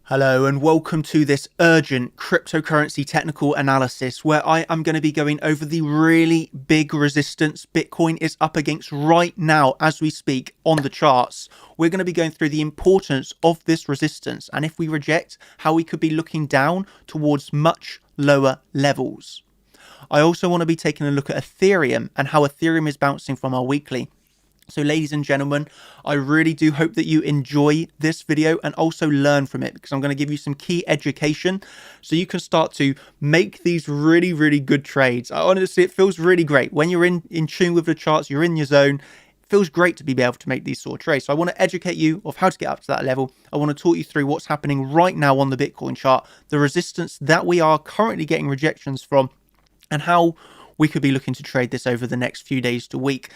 Hello and welcome to this urgent cryptocurrency technical analysis where I am going to be going over the really big resistance Bitcoin is up against right now as we speak on the charts. We're going to be going through the importance of this resistance and if we reject, how we could be looking down towards much lower levels. I also want to be taking a look at Ethereum and how Ethereum is bouncing from our weekly. So ladies and gentlemen, I really do hope that you enjoy this video and also learn from it because I'm going to give you some key education so you can start to make these really good trades. Honestly, it feels really great when you're in tune with the charts, you're in your zone. It feels great to be able to make these sort of trades. So I want to educate you of how to get up to that level. I want to talk you through what's happening right now on the Bitcoin chart, the resistance that we are currently getting rejections from, and how we could be looking to trade this over the next few days to week.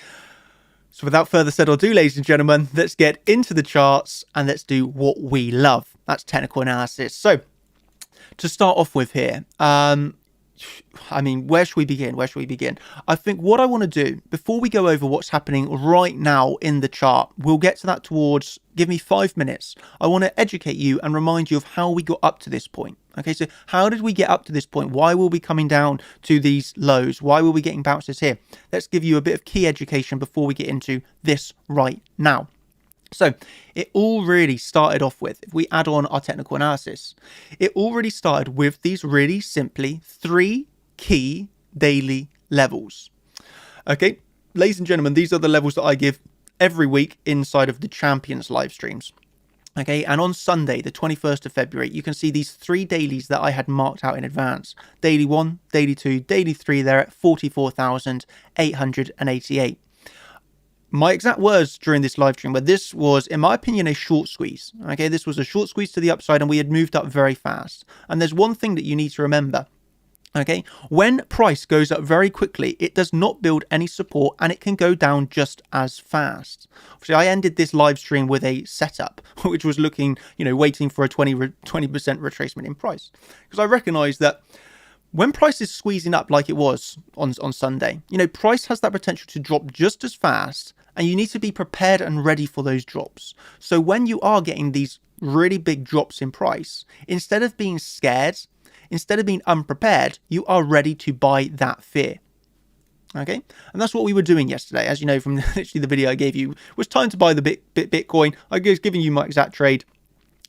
So without further ado, ladies and gentlemen, let's get into the charts and let's do what we love. That's technical analysis. So to start off with here, where should we begin? I think what I want to do before we go over what's happening right now in the chart, we'll get to that towards, give me 5 minutes. I want to educate you and remind you of how we got up to this point. Okay, so how did we get up to this point? Why will we be coming down to these lows? Why will we be getting bounces here? Let's give you a bit of key education before we get into this right now. So it all really started off with, if we add on our technical analysis, it already started with these really simply 3 key daily levels. Okay, ladies and gentlemen, these are the levels that I give every week inside of the Champions live streams. Okay, and on Sunday, the 21st of February, you can see these 3 dailies that I had marked out in advance. Daily 1, Daily 2, Daily 3, they're at 44,888. My exact words during this live stream, but this was, in my opinion, a short squeeze. Okay, this was a short squeeze to the upside and we had moved up very fast. And there's one thing that you need to remember. Okay, when price goes up very quickly, it does not build any support and it can go down just as fast. Obviously, I ended this live stream with a setup, which was looking, waiting for a 20% retracement in price. Because I recognize that when price is squeezing up like it was on Sunday, price has that potential to drop just as fast and you need to be prepared and ready for those drops. So when you are getting these really big drops in price, instead of being scared, instead of being unprepared, you are ready to buy that fear. Okay, and that's what we were doing yesterday. As you know from literally the video I gave you, it was time to buy the Bitcoin. I was giving you my exact trade.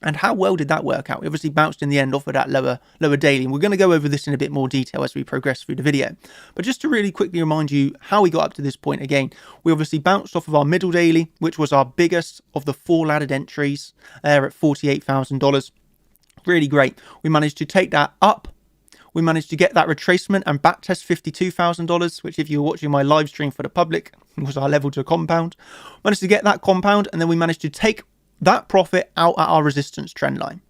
And how well did that work out? We obviously bounced in the end off of that lower daily. And we're going to go over this in a bit more detail as we progress through the video. But just to really quickly remind you how we got up to this point again, we obviously bounced off of our middle daily, which was our biggest of the 4 laddered entries there at $48,000. Really great. We managed to take that up. We managed to get that retracement and backtest $52,000, which if you were watching my live stream for the public, was our level to compound. Managed to get that compound and then we managed to take that profit out at our resistance trend line.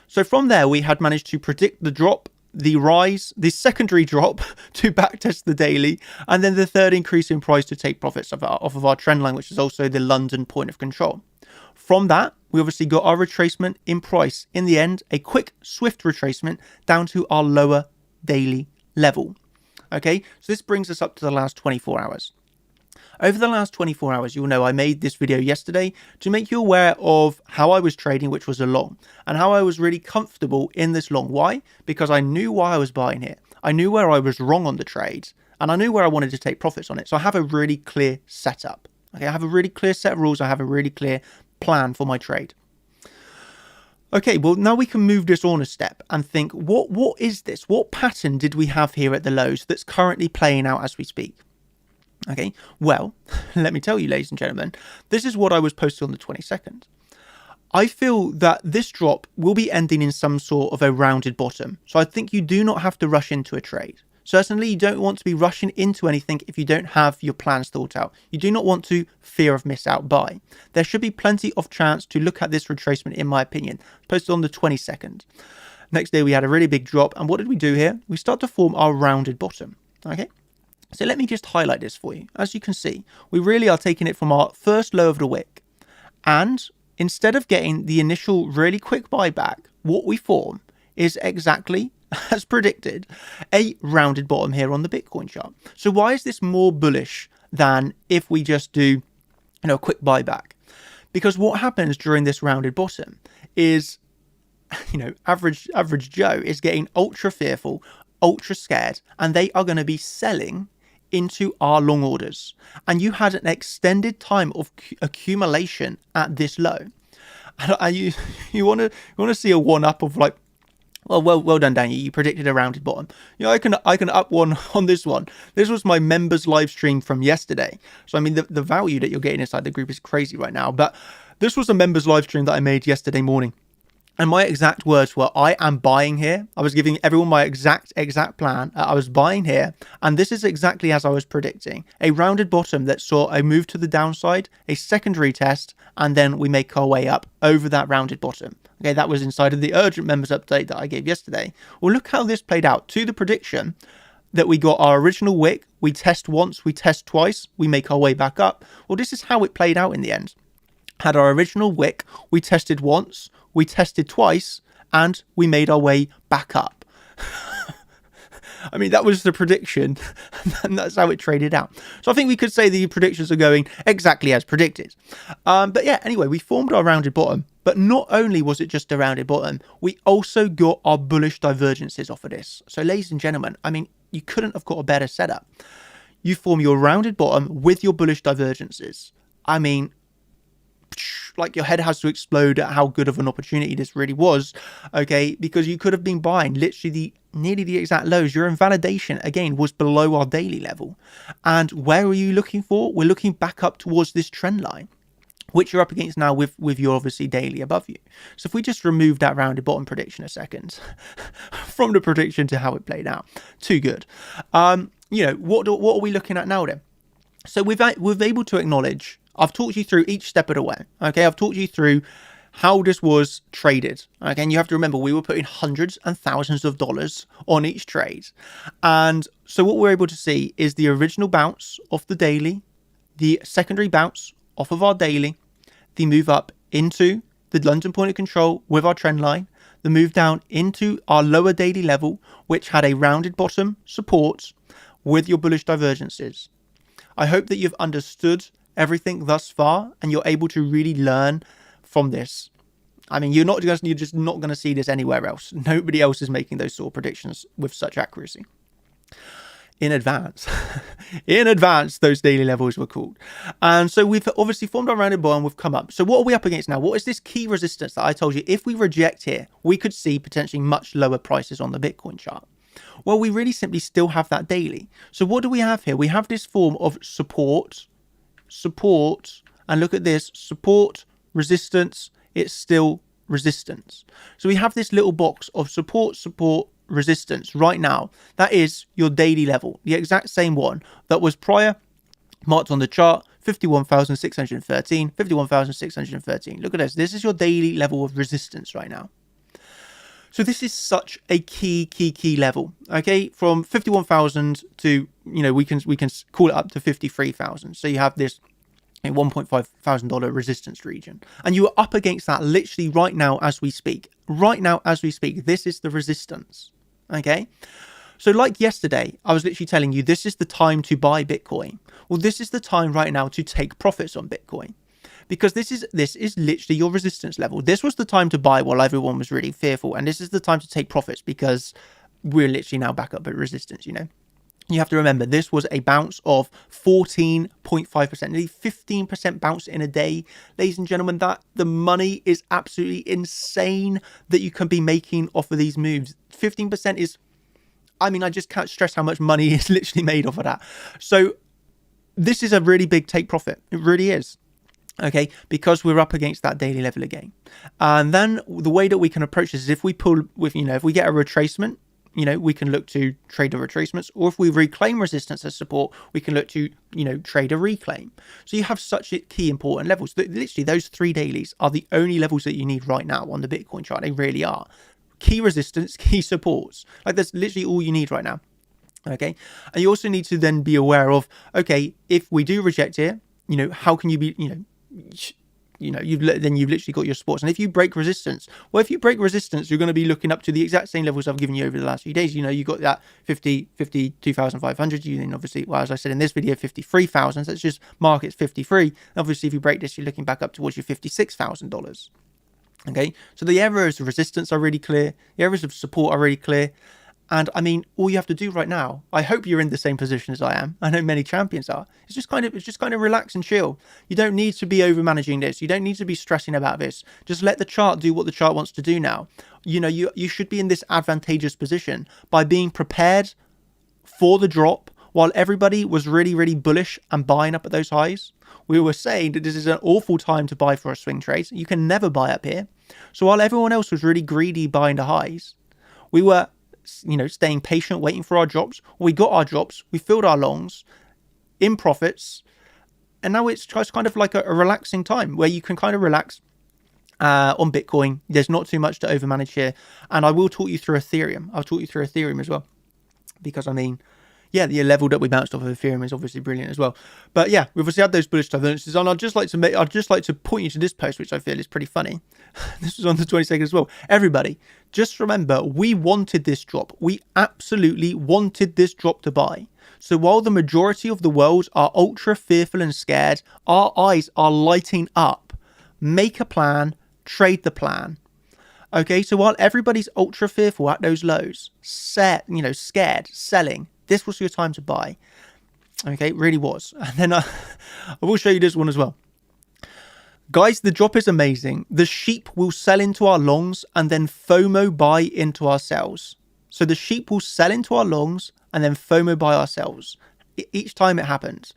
So from there, we had managed to predict the drop, the rise, the secondary drop to backtest the daily, and then the third increase in price to take profits off of our trend line, which is also the London point of control. From that, we obviously got our retracement in price. In the end, a quick, swift retracement down to our lower daily level. Okay, so this brings us up to the last 24 hours. Over the last 24 hours, you'll know I made this video yesterday to make you aware of how I was trading, which was a long, and how I was really comfortable in this long. Why? Because I knew why I was buying it. I knew where I was wrong on the trade, and I knew where I wanted to take profits on it. So I have a really clear setup. Okay, I have a really clear set of rules. I have a really clear plan for my trade. Okay, well, now we can move this on a step and think, what is this? What pattern did we have here at the lows that's currently playing out as we speak? Okay, well, let me tell you, ladies and gentlemen, this is what I was posted on the 22nd. I feel that this drop will be ending in some sort of a rounded bottom. So I think you do not have to rush into a trade. Certainly, you don't want to be rushing into anything if you don't have your plans thought out. You do not want to fear of miss out buy. There should be plenty of chance to look at this retracement, in my opinion. Posted on the 22nd. Next day, we had a really big drop. And what did we do here? We start to form our rounded bottom. Okay. So let me just highlight this for you. As you can see, we really are taking it from our first low of the wick. And instead of getting the initial really quick buyback, what we form is exactly, as predicted, a rounded bottom here on the Bitcoin chart. So why is this more bullish than if we just do, a quick buyback? Because what happens during this rounded bottom is average Joe is getting ultra fearful, ultra scared, and they are going to be selling into our long orders. And you had an extended time of accumulation at this low. And you want to see a one up of like, well done, Daniel. You predicted a rounded bottom. I can up one on this one. This was my members live stream from yesterday. So I mean, the value that you're getting inside the group is crazy right now. But this was a members live stream that I made yesterday morning. And my exact words were, I am buying here. I was giving everyone my exact plan. I was buying here. And this is exactly as I was predicting. A rounded bottom that saw a move to the downside, a secondary test, and then we make our way up over that rounded bottom. Okay, that was inside of the urgent members update that I gave yesterday. Well, look how this played out. To the prediction that we got our original wick. We test once, we test twice, we make our way back up. Well, this is how it played out in the end. Had our original wick, we tested once, we tested twice, and we made our way back up. I mean, that was the prediction, and that's how it traded out. So I think we could say the predictions are going exactly as predicted. But yeah, anyway, we formed our rounded bottom. But not only was it just a rounded bottom, we also got our bullish divergences off of this. So ladies and gentlemen, I mean, you couldn't have got a better setup. You form your rounded bottom with your bullish divergences. I mean, like your head has to explode at how good of an opportunity this really was, okay? Because you could have been buying literally nearly the exact lows. Your invalidation, again, was below our daily level. And where are you looking for? We're looking back up towards this trend line, which you're up against now with your obviously daily above you. So if we just remove that rounded bottom prediction a second from the prediction to how it played out, too good. What are we looking at now then? So we've able to acknowledge, I've talked you through each step of the way. Okay, I've talked you through how this was traded. Okay, and you have to remember we were putting hundreds and thousands of dollars on each trade. And so what we're able to see is the original bounce off the daily, the secondary bounce off of our daily, the move up into the London point of control with our trend line, the move down into our lower daily level, which had a rounded bottom support with your bullish divergences. I hope that you've understood everything thus far and you're able to really learn from this. I mean, you're just not going to see this anywhere else. Nobody else is making those sort of predictions with such accuracy. In advance. In advance, those daily levels were called. And so we've obviously formed our rounded bottom, we've come up. So what are we up against now? What is this key resistance that I told you? If we reject here, we could see potentially much lower prices on the Bitcoin chart. Well, we really simply still have that daily. So what do we have here? We have this form of support, and look at this, support, resistance, it's still resistance. So we have this little box of support, resistance right now. That is your daily level, the exact same one that was prior, marked on the chart, 51,613, 51,613. Look at this. This is your daily level of resistance right now. So this is such a key level, okay? From 51,000 to, we can call it up to 53,000. So you have this $1,500 resistance region. And you are up against that literally right now as we speak. Right now as we speak, this is the resistance, okay? So like yesterday, I was literally telling you, this is the time to buy Bitcoin. Well, this is the time right now to take profits on Bitcoin. Because this is literally your resistance level. This was the time to buy while everyone was really fearful. And this is the time to take profits because we're literally now back up at resistance, You have to remember, this was a bounce of 14.5%, nearly 15% bounce in a day. Ladies and gentlemen, that the money is absolutely insane that you can be making off of these moves. 15% is, I just can't stress how much money is literally made off of that. So this is a really big take profit. It really is. Okay, because we're up against that daily level again. And then the way that we can approach this is if we pull with, if we get a retracement, we can look to trade the retracements, or if we reclaim resistance as support, we can look to, trade a reclaim. So you have such key important levels. Literally, those three dailies are the only levels that you need right now on the Bitcoin chart. They really are. Key resistance, key supports. Like that's literally all you need right now. Okay, and you also need to then be aware of, okay, if we do reject here, how can you be, you've literally got your supports. And if you break resistance, you're going to be looking up to the exact same levels I've given you over the last few days. You got that 52,500. You then obviously, well, as I said in this video, 53,000. So it's just markets 53. Obviously, if you break this, you're looking back up towards your $56,000. Okay, so the areas of resistance are really clear. The areas of support are really clear. And I mean, all you have to do right now, I hope you're in the same position as I am. I know many champions are. It's just kind of relax and chill. You don't need to be over managing this. You don't need to be stressing about this. Just let the chart do what the chart wants to do now. You should be in this advantageous position by being prepared for the drop while everybody was really, really bullish and buying up at those highs. We were saying that this is an awful time to buy for a swing trade. You can never buy up here. So while everyone else was really greedy buying the highs, we were, staying patient, waiting for our drops. We got our drops. We filled our longs in profits. And now it's just kind of like a relaxing time where you can kind of relax on Bitcoin. There's not too much to overmanage here. And I will talk you through Ethereum. I'll talk you through Ethereum as well. Because, I mean, yeah, the level that we bounced off of Ethereum is obviously brilliant as well. But yeah, we've obviously had those bullish divergences, and I'd just like to point you to this post, which I feel is pretty funny. This was on the 22nd as well. Everybody, just remember, we wanted this drop. We absolutely wanted this drop to buy. So while the majority of the world are ultra fearful and scared, our eyes are lighting up. Make a plan, trade the plan. Okay, so while everybody's ultra fearful at those lows, scared, selling, this was your time to buy. Okay, it really was. And then I will show you this one as well. Guys, the drop is amazing. The sheep will sell into our longs and then FOMO buy into our sells. So the sheep will sell into our longs and then FOMO buy our sells. Each time it happens.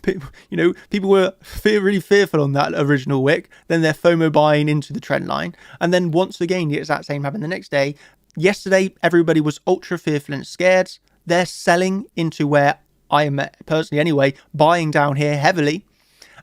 People were really fearful on that original wick. Then they're FOMO buying into the trend line. And then once again, the exact same happened the next day. Yesterday, everybody was ultra fearful and scared. They're selling into where I am personally anyway, buying down here heavily.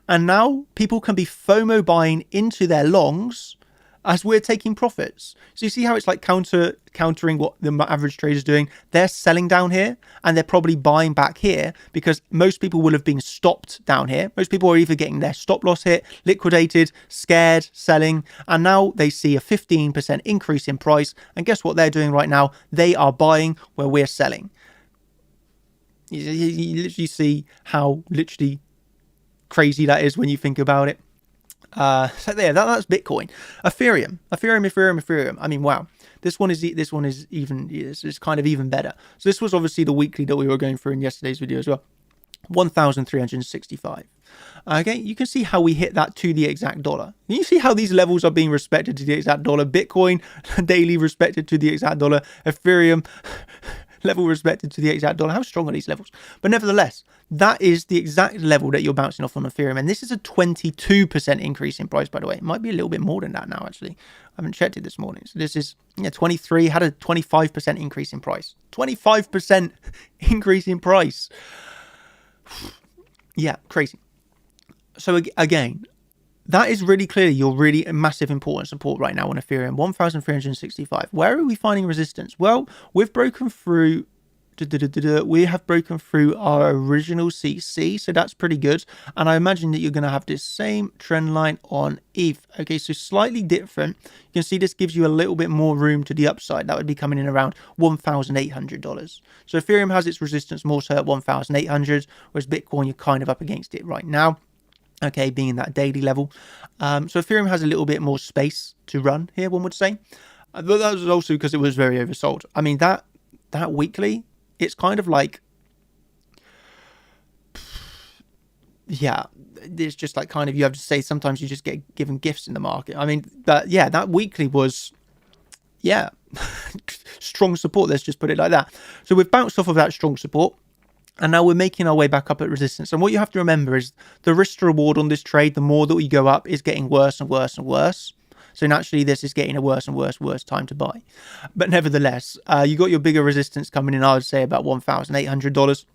And now people can be FOMO buying into their longs as we're taking profits. So you see how it's like countering what the average trader is doing. They're selling down here and they're probably buying back here because most people will have been stopped down here. Most people are either getting their stop loss hit, liquidated, scared, selling, and now they see a 15% increase in price. And guess what they're doing right now? They are buying where we're selling. You literally see how literally crazy that is when you think about it. So there, that's Bitcoin. Ethereum. I mean, wow. This one is kind of even better. So this was obviously the weekly that we were going through in yesterday's video as well. 1,365. Okay, you can see how we hit that to the exact dollar. You see how these levels are being respected to the exact dollar. Bitcoin daily respected to the exact dollar. Ethereum level respected to the exact dollar. How strong are these levels? But nevertheless, that is the exact level that you're bouncing off on Ethereum. And this is a 22% increase in price, by the way. It might be a little bit more than that now, actually. I haven't checked it this morning. So this is 23, had a 25% increase in price. 25% increase in price. Yeah, crazy. So again, that is really clearly your really massive important support right now on Ethereum, 1,365. Where are we finding resistance? Well, we've broken through, we have broken through our original CC, so that's pretty good. And I imagine that you're going to have this same trend line on ETH. Okay, so slightly different. You can see this gives you a little bit more room to the upside. That would be coming in around $1,800. So Ethereum has its resistance more so at 1,800, whereas Bitcoin, you're kind of up against it right now. Okay, being that daily level. So Ethereum has a little bit more space to run here, one would say. But that was also because it was very oversold. I mean, that weekly, it's kind of like, yeah, it's just like kind of, you have to say sometimes you just get given gifts in the market. I mean, that weekly was, strong support. Let's just put it like that. So we've bounced off of that strong support. And now we're making our way back up at resistance. And what you have to remember is the risk to reward on this trade, the more that we go up, is getting worse and worse and worse. So naturally, this is getting a worse and worse time to buy. But nevertheless, you got your bigger resistance coming in, I would say, about $1,800.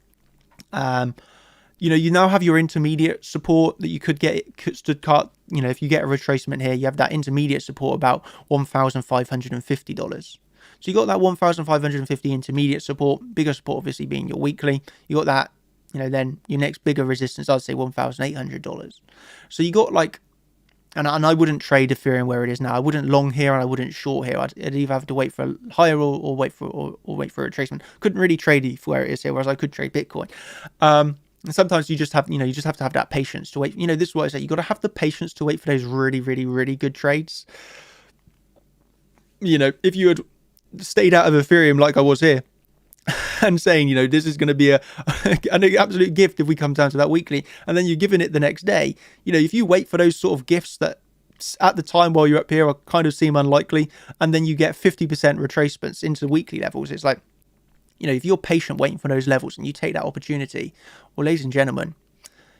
You now have your intermediate support that you could get stood cut. If you get a retracement here, you have that intermediate support about $1,550. So you got that 1,550 intermediate support, bigger support obviously being your weekly. You got that, then your next bigger resistance, I'd say $1,800. So you got like, and I wouldn't trade Ethereum where it is now. I wouldn't long here and I wouldn't short here. I'd either have to wait for a higher or wait for a retracement. Couldn't really trade ETH where it is here, whereas I could trade Bitcoin. And sometimes you just have, you just have to have that patience to wait. This is what I say. You got to have the patience to wait for those really, really, really good trades. If you had stayed out of Ethereum like I was here and saying, this is going to be an absolute gift if we come down to that weekly, and then you're giving it the next day, if you wait for those sort of gifts that at the time while you're up here kind of seem unlikely, and then you get 50% retracements into the weekly levels, it's like, if you're patient waiting for those levels and you take that opportunity, well, ladies and gentlemen,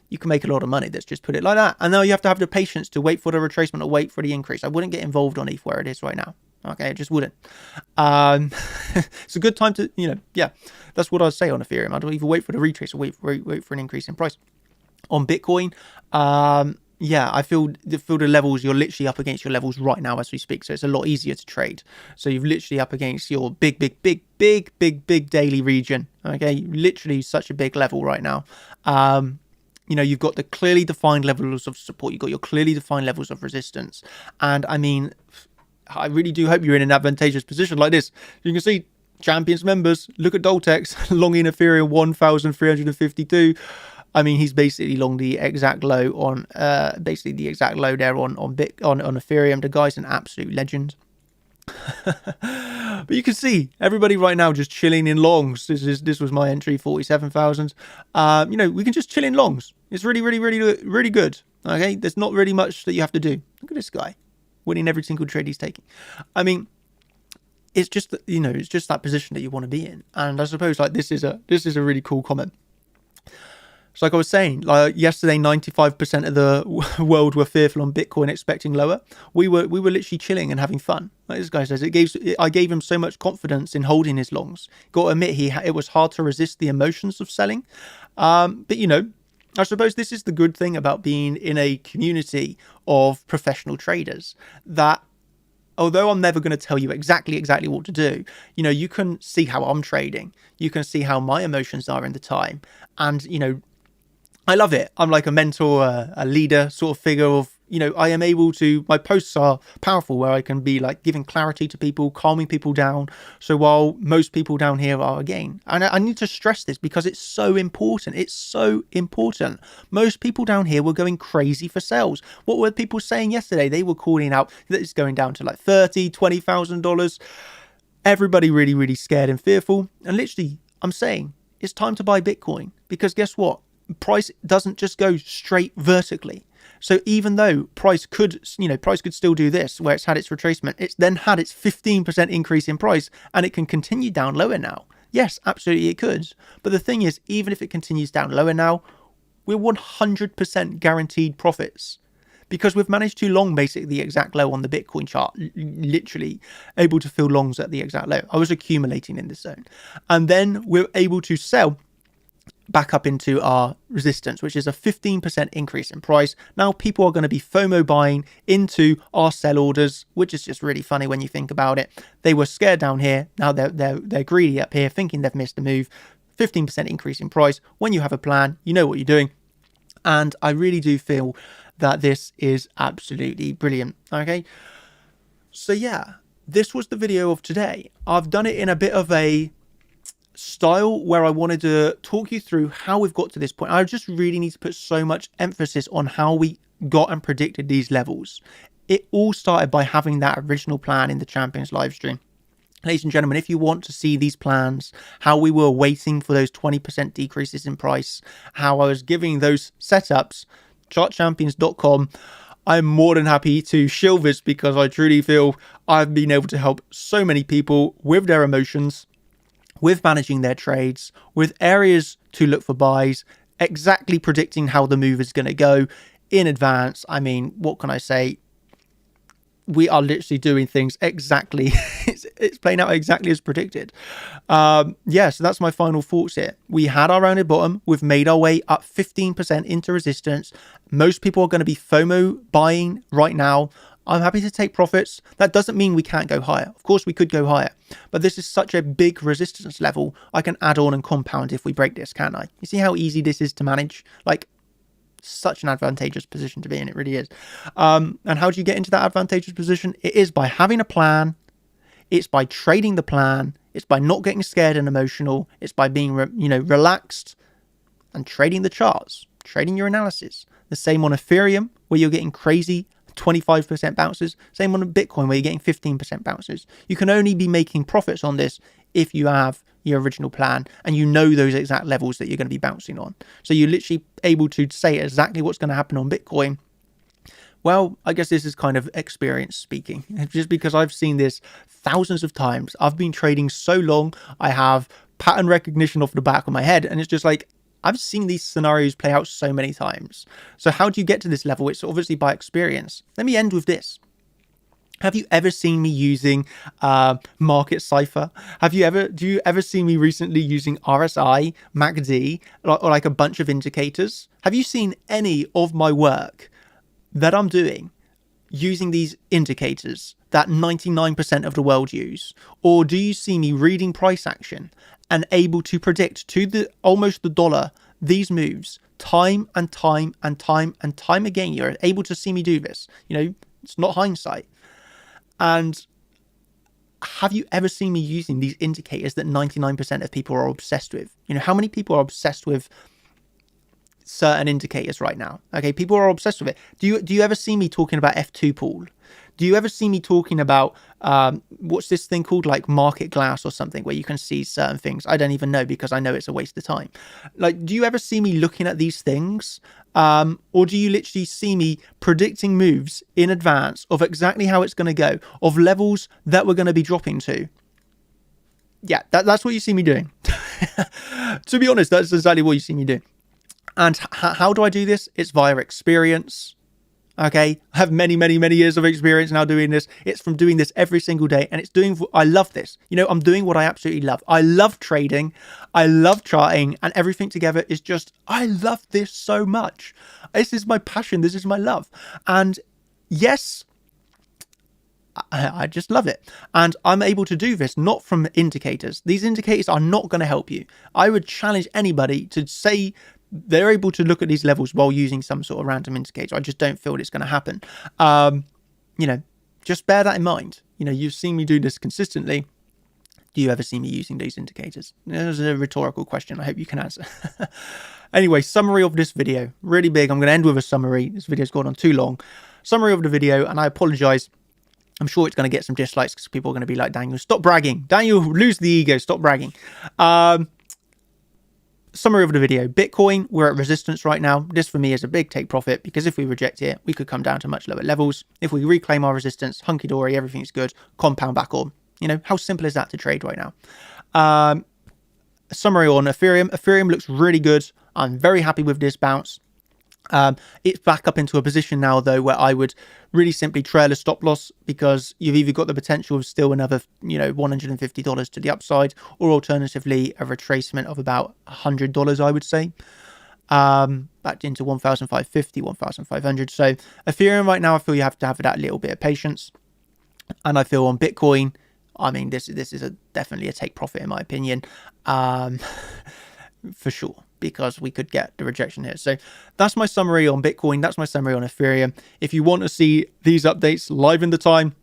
you can make a lot of money. Let's just put it like that. And now you have to have the patience to wait for the retracement or wait for the increase. I wouldn't get involved on ETH where it is right now. Okay, I just wouldn't. It's a good time to, that's what I'd say on Ethereum. I'd either wait for the retrace or wait for an increase in price. On Bitcoin, I feel the levels, you're literally up against your levels right now as we speak. So it's a lot easier to trade. So you've literally up against your big daily region. Okay, literally such a big level right now. You've got the clearly defined levels of support. You've got your clearly defined levels of resistance. And I mean, I really do hope you're in an advantageous position like this. You can see Champions members, look at Doltex, long in Ethereum 1,352. I mean, he's basically long the exact low on, there on Ethereum. The guy's an absolute legend. But you can see everybody right now just chilling in longs. This was my entry, 47,000. We can just chill in longs. It's really, really, really, really good. Okay, there's not really much that you have to do. Look at this guy, winning every single trade he's taking. I mean, it's just it's just that position that you want to be in. And I suppose like this is a really cool comment. So like I was saying, like yesterday, 95% of the world were fearful on Bitcoin, expecting lower. We were literally chilling and having fun. Like this guy says, I gave him so much confidence in holding his longs. Got to admit, it was hard to resist the emotions of selling. But I suppose this is the good thing about being in a community of professional traders, that although I'm never going to tell you exactly what to do, you can see how I'm trading. You can see how my emotions are in the time. And, I love it. I'm like a mentor, a leader sort of figure of, I am able to, my posts are powerful where I can be like giving clarity to people, calming people down. So while most people down here are again, and I need to stress this because it's so important. It's so important. Most people down here were going crazy for sales. What were people saying yesterday? They were calling out that it's going down to like $30,000, $20,000. Everybody really, really scared and fearful. And literally, I'm saying it's time to buy Bitcoin, because guess what? Price doesn't just go straight vertically. So even though price could still do this, where it's had its retracement, it's then had its 15% increase in price, and it can continue down lower now. Yes, absolutely it could. But the thing is, even if it continues down lower now, we're 100% guaranteed profits, because we've managed to long basically the exact low on the Bitcoin chart, literally able to fill longs at the exact low. I was accumulating in this zone, and then we're able to sell back up into our resistance, which is a 15% increase in price. Now people are going to be FOMO buying into our sell orders, which is just really funny when you think about it. They were scared down here. Now they're greedy up here, thinking they've missed a move. 15% increase in price. When you have a plan, you know what you're doing. And I really do feel that this is absolutely brilliant. Okay. So yeah, this was the video of today. I've done it in a bit of a style where I wanted to talk you through how we've got to this point. I just really need to put so much emphasis on how we got and predicted these levels. It all started by having that original plan in the Champions live stream. Ladies and gentlemen, if you want to see these plans, how we were waiting for those 20% decreases in price, how I was giving those setups, chartchampions.com, I'm more than happy to shill this, because I truly feel I've been able to help so many people with their emotions, with managing their trades, with areas to look for buys, exactly predicting how the move is going to go in advance. I mean, what can I say? We are literally doing things exactly. It's playing out exactly as predicted. So that's my final thoughts here. We had our rounded bottom. We've made our way up 15% into resistance. Most people are going to be FOMO buying right now. I'm happy to take profits. That doesn't mean we can't go higher. Of course, we could go higher. But this is such a big resistance level. I can add on and compound if we break this, can't I? You see how easy this is to manage? Like, such an advantageous position to be in. It really is. And how do you get into that advantageous position? It is by having a plan. It's by trading the plan. It's by not getting scared and emotional. It's by being, relaxed and trading the charts, trading your analysis. The same on Ethereum, where you're getting crazy 25% bounces. Same on Bitcoin, where you're getting 15% bounces. You can only be making profits on this if you have your original plan and you know those exact levels that you're going to be bouncing on. So you're literally able to say exactly what's going to happen on Bitcoin. Well, I guess this is kind of experience speaking, just because I've seen this thousands of times. I've been trading so long, I have pattern recognition off the back of my head, and it's just like, I've seen these scenarios play out so many times. So how do you get to this level? It's obviously by experience. Let me end with this. Have you ever seen me using Market Cipher? Do you ever see me recently using RSI, MACD, or like a bunch of indicators? Have you seen any of my work that I'm doing using these indicators that 99% of the world use? Or do you see me reading price action and able to predict to almost the dollar these moves time and time and time and time again? You're able to see me do this. It's not hindsight. And have you ever seen me using these indicators that 99% of people are obsessed with? How many people are obsessed with certain indicators right now? Okay, people are obsessed with it. Do you ever see me talking about F2 pool? Do you ever see me talking about what's this thing called, like market glass or something, where you can see certain things? I don't even know, because I know it's a waste of time. Like, do you ever see me looking at these things? Or do you literally see me predicting moves in advance of exactly how it's going to go, of levels that we're going to be dropping to? Yeah, that's what you see me doing. To be honest, that's exactly what you see me doing. And how do I do this? It's via experience. Okay, I have many, many, many years of experience now doing this. It's from doing this every single day, and I love this. I'm doing what I absolutely love. I love trading. I love charting, and everything together is just, I love this so much. This is my passion. This is my love. And yes, I just love it. And I'm able to do this not from indicators. These indicators are not going to help you. I would challenge anybody to say they're able to look at these levels while using some sort of random indicator. I just don't feel it's going to happen. Just bear that in mind. You've seen me do this consistently. Do you ever see me using these indicators? This is a rhetorical question. I hope you can answer. Anyway, summary of this video. Really big. I'm going to end with a summary. This video's gone on too long. Summary of the video, and I apologize. I'm sure it's going to get some dislikes because people are going to be like, Daniel, stop bragging. Daniel, lose the ego. Stop bragging. Summary of the video. Bitcoin, we're at resistance right now. This for me is a big take profit, because if we reject it, we could come down to much lower levels. If we reclaim our resistance, hunky-dory, everything's good, compound back on. How simple is that to trade right now? Summary on Ethereum. Ethereum looks really good. I'm very happy with this bounce. It's back up into a position now, though, where I would really simply trail a stop loss, because you've either got the potential of still another, $150 to the upside, or alternatively a retracement of about $100, I would say, back into 1,550, 1,500. So Ethereum right now, I feel you have to have that little bit of patience. And I feel on Bitcoin, I mean, this is definitely a take profit in my opinion, for sure, because we could get the rejection here. So that's my summary on Bitcoin. That's my summary on Ethereum. If you want to see these updates live in the time,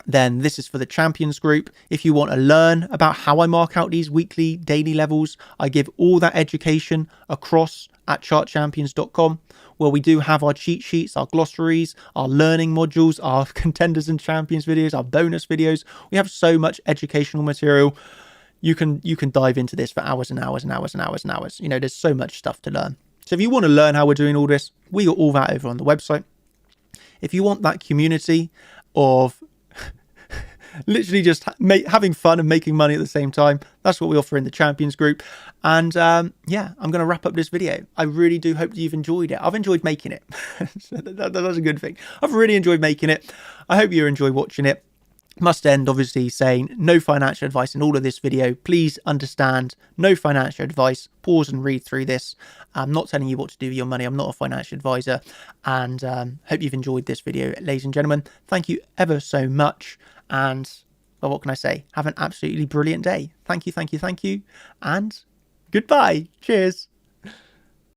then this is for the champions group. If you want to learn about how I mark out these weekly, daily levels, I give all that education across at chartchampions.com, where we do have our cheat sheets, our glossaries, our learning modules, our contenders and champions videos, our bonus videos. We have so much educational material. You can dive into this for hours and hours and hours and hours and hours. There's so much stuff to learn. So if you want to learn how we're doing all this, we got all that over on the website. If you want that community of literally just having fun and making money at the same time, that's what we offer in the champions group. And yeah, I'm going to wrap up this video. I really do hope that you've enjoyed it. I've enjoyed making it. So that's a good thing. I've really enjoyed making it. I hope you enjoy watching it. Must end obviously saying no financial advice in all of this video. Please understand, no financial advice. Pause and read through this. I'm not telling you what to do with your money. I'm not a financial advisor. And hope you've enjoyed this video, ladies and gentlemen. Thank you ever so much. And well, what can I say? Have an absolutely brilliant day. Thank you, thank you, thank you. And goodbye. Cheers.